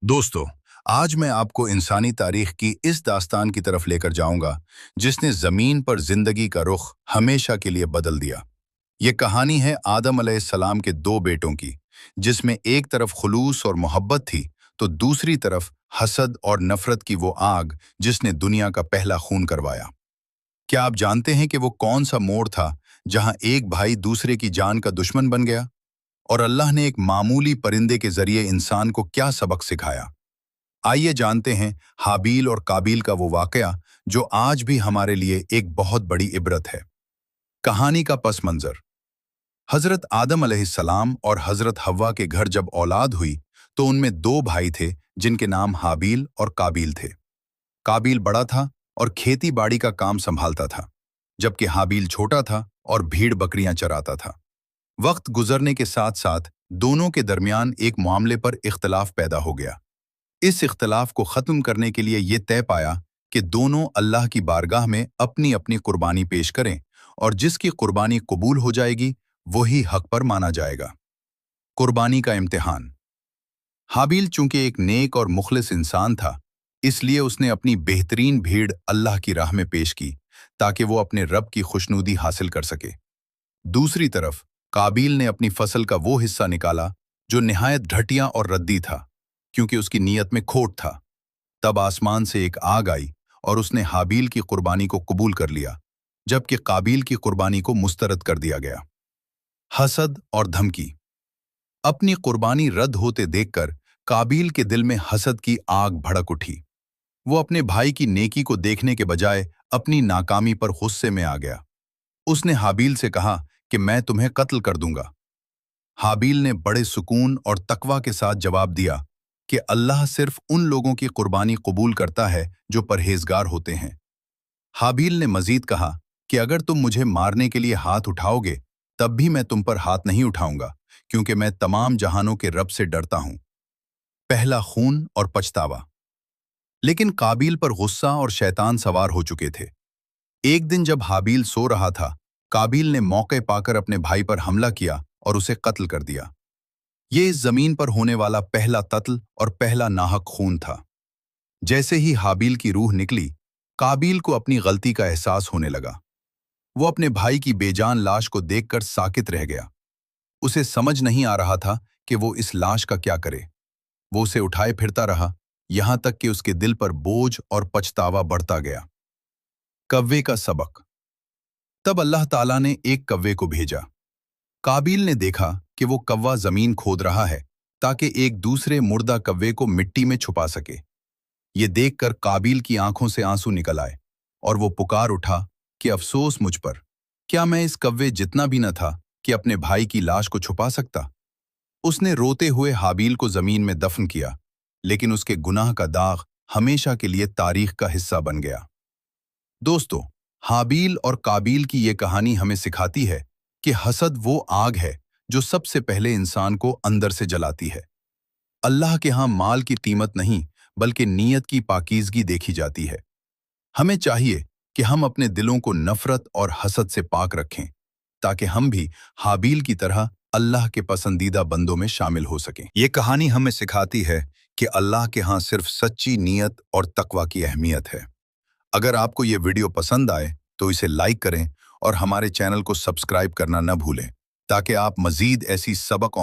दोस्तों, आज मैं आपको इंसानी तारीख की इस दास्तान की तरफ लेकर जाऊंगा जिसने जमीन पर जिंदगी का रुख हमेशा के लिए बदल दिया। ये कहानी है आदम अलैहिस्सलाम के दो बेटों की, जिसमें एक तरफ खुलूस और मोहब्बत थी तो दूसरी तरफ हसद और नफरत की वो आग जिसने दुनिया का पहला खून करवाया। क्या आप जानते हैं कि वो कौन सा मोड़ था जहां एक भाई दूसरे की जान का दुश्मन बन गया? और अल्लाह ने एक मामूली परिंदे के जरिए इंसान को क्या सबक सिखाया? आइए जानते हैं हाबील और काबील का वो वाकया जो आज भी हमारे लिए एक बहुत बड़ी इबरत है। कहानी का पस मंजर। हजरत आदम अलैहिस्सलाम और हजरत हव्वा के घर जब औलाद हुई तो उनमें दो भाई थे जिनके नाम हाबील और काबील थे। काबील बड़ा था और खेती बाड़ी का काम संभालता था, जबकि हाबील छोटा था और भीड़ बकरियां चराता था। वक्त गुजरने के साथ साथ दोनों के दरमियान एक मामले पर इख्तलाफ पैदा हो गया। इस इख्तलाफ को ख़त्म करने के लिए ये तय पाया कि दोनों अल्लाह की बारगाह में अपनी अपनी कुर्बानी पेश करें और जिसकी कुर्बानी कबूल हो जाएगी वही हक पर माना जाएगा। कुर्बानी का इम्तिहान। हाबील चूंकि एक नेक और मुखलिस इंसान था, इसलिए उसने अपनी बेहतरीन भीड़ अल्लाह की राह में पेश की ताकि वो अपने रब की खुशनुदी हासिल कर सके। दूसरी तरफ काबील ने अपनी फसल का वो हिस्सा निकाला जो निहायत घटिया और रद्दी था, क्योंकि उसकी नीयत में खोट था। तब आसमान से एक आग आई और उसने हाबील की कुर्बानी को कबूल कर लिया, जबकि काबील की कुर्बानी को मुस्तरद कर दिया गया। हसद और धमकी। अपनी कुर्बानी रद्द होते देखकर काबील के दिल में हसद की आग भड़क उठी। वो अपने भाई की नेकी को देखने के बजाय अपनी नाकामी पर गुस्से में आ गया। उसने हाबील से कहा कि मैं तुम्हें कत्ल कर दूंगा। हाबील ने बड़े सुकून और तकवा के साथ जवाब दिया कि अल्लाह सिर्फ उन लोगों की कुर्बानी कबूल करता है जो परहेजगार होते हैं। हाबील ने मजीद कहा कि अगर तुम मुझे मारने के लिए हाथ उठाओगे तब भी मैं तुम पर हाथ नहीं उठाऊंगा, क्योंकि मैं तमाम जहानों के रब से डरता हूं। पहला खून और पछतावा। लेकिन काबील पर गुस्सा और शैतान सवार हो चुके थे। एक दिन जब हाबील सो रहा था, काबील ने मौके पाकर अपने भाई पर हमला किया और उसे कत्ल कर दिया। ये इस जमीन पर होने वाला पहला कत्ल और पहला नाहक खून था। जैसे ही हाबील की रूह निकली, काबील को अपनी गलती का एहसास होने लगा। वो अपने भाई की बेजान लाश को देखकर साकित रह गया। उसे समझ नहीं आ रहा था कि वो इस लाश का क्या करे। वो उसे उठाए फिरता रहा, यहां तक कि उसके दिल पर बोझ और पछतावा बढ़ता गया। कव्वे का सबक। तब अल्लाह ताला ने एक कव्वे को भेजा। काबील ने देखा कि वो कव्वा जमीन खोद रहा है ताकि एक दूसरे मुर्दा कव्वे को मिट्टी में छुपा सके। ये देखकर काबील की आंखों से आंसू निकल आए और वो पुकार उठा कि अफसोस मुझ पर, क्या मैं इस कव्वे जितना भी न था कि अपने भाई की लाश को छुपा सकता। उसने रोते हुए हाबील को जमीन में दफन किया, लेकिन उसके गुनाह का दाग हमेशा के लिए तारीख का हिस्सा बन गया। दोस्तों, हाबील और काबील की ये कहानी हमें सिखाती है कि हसद वो आग है जो सबसे पहले इंसान को अंदर से जलाती है। अल्लाह के यहाँ माल की कीमत नहीं, बल्कि नीयत की पाकीज़गी देखी जाती है। हमें चाहिए कि हम अपने दिलों को नफरत और हसद से पाक रखें, ताकि हम भी हाबील की तरह अल्लाह के पसंदीदा बंदों में शामिल हो सकें। ये कहानी हमें सिखाती है कि अल्लाह के यहाँ सिर्फ सच्ची नीयत और तकवा की अहमियत है। अगर आपको ये वीडियो पसंद आए तो इसे लाइक करें और हमारे चैनल को सब्सक्राइब करना न भूलें, ताकि आप मज़ीद ऐसी सबक